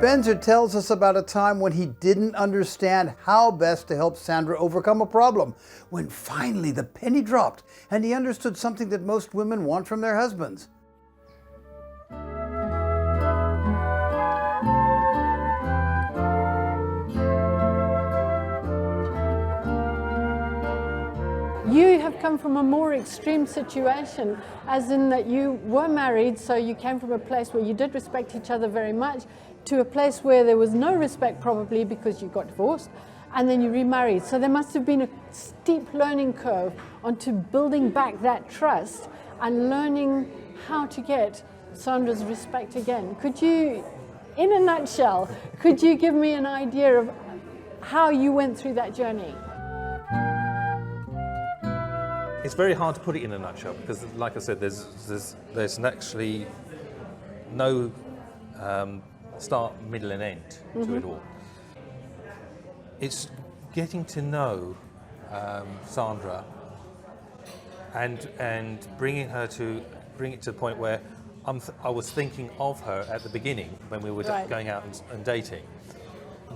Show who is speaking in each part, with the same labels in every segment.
Speaker 1: Benzer tells us about a time when he didn't understand how best to help Sandra overcome a problem, when finally the penny dropped and he understood something that most women want from their husbands.
Speaker 2: You have come from a more extreme situation, as in that you were married, so you came from a place where you did respect each other very much, to a place where there was no respect probably because you got divorced, and then you remarried. So there must have been a steep learning curve onto building back that trust and learning how to get Sandra's respect again. Could you, in a nutshell, could you give me an idea of how you went through that journey?
Speaker 3: It's very hard to put it in a nutshell because, like I said, there's actually no start, middle, and end to it all. It's getting to know Sandra and bring it to the point where I was thinking of her at the beginning when we were going out and dating.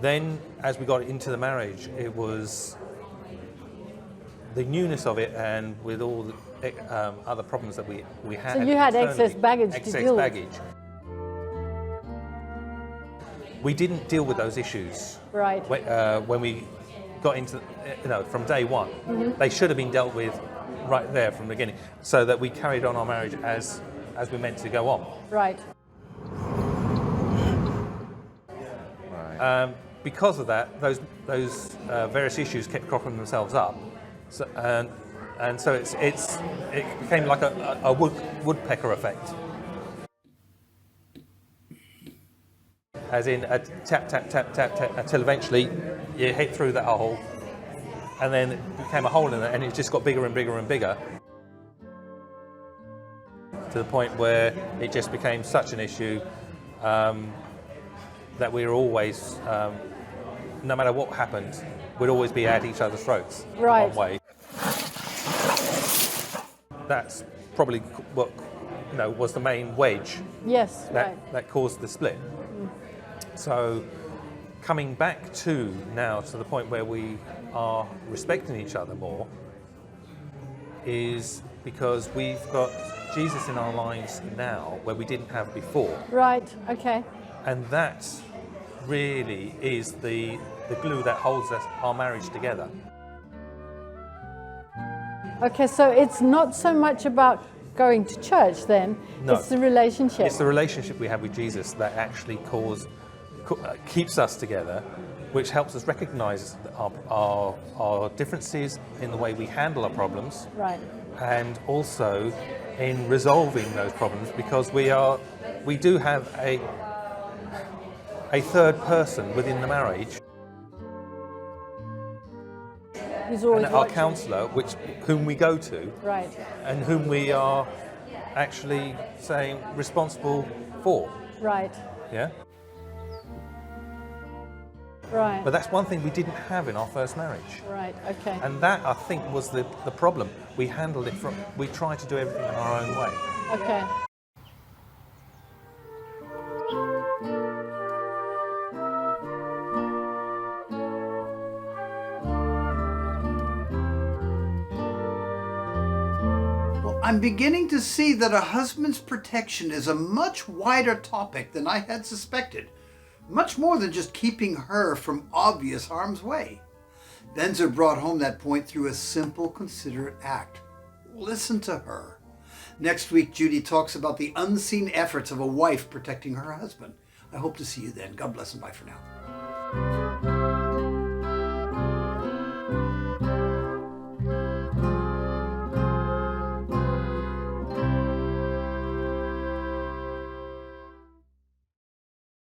Speaker 3: Then, as we got into the marriage, it was the newness of it, and with all the other problems that we had.
Speaker 2: So you had excess baggage to deal with.
Speaker 3: We didn't deal with those issues.
Speaker 2: Right.
Speaker 3: When we got into, from day one. Mm-hmm. They should have been dealt with right there from the beginning, so that we carried on our marriage as we meant to go on.
Speaker 2: Right.
Speaker 3: Because of that, those various issues kept cropping themselves up. So, and so it became like a woodpecker effect. As in a tap, tap, tap, tap, tap, until eventually you hit through that hole, and then it became a hole in it, and it just got bigger and bigger and bigger, to the point where it just became such an issue that we were always, no matter what happened, we'd always be at each other's throats.
Speaker 2: Right.
Speaker 3: One way. That's probably what was the main wedge.
Speaker 2: Yes.
Speaker 3: That caused the split. Mm. So coming back to now to the point where we are respecting each other more is because we've got Jesus in our lives now where we didn't have before.
Speaker 2: Right. Okay.
Speaker 3: And that really is the glue that holds our marriage together.
Speaker 2: Okay, so it's not so much about going to church then,
Speaker 3: no.
Speaker 2: It's the relationship.
Speaker 3: It's the relationship we have with Jesus that actually keeps us together, which helps us recognize our differences in the way we handle our problems.
Speaker 2: Right.
Speaker 3: And also in resolving those problems, because we do have a third person within the marriage.
Speaker 2: And
Speaker 3: our counsellor, whom we go to,
Speaker 2: right,
Speaker 3: and whom we are actually saying responsible for.
Speaker 2: Right.
Speaker 3: Yeah.
Speaker 2: Right.
Speaker 3: But that's one thing we didn't have in our first marriage.
Speaker 2: Right. Okay.
Speaker 3: And that, I think, was the problem. We handled it we tried to do everything in our own way.
Speaker 2: Okay.
Speaker 1: I'm beginning to see that a husband's protection is a much wider topic than I had suspected. Much more than just keeping her from obvious harm's way. Benzer brought home that point through a simple, considerate act. Listen to her. Next week, Judy talks about the unseen efforts of a wife protecting her husband. I hope to see you then. God bless and bye for now.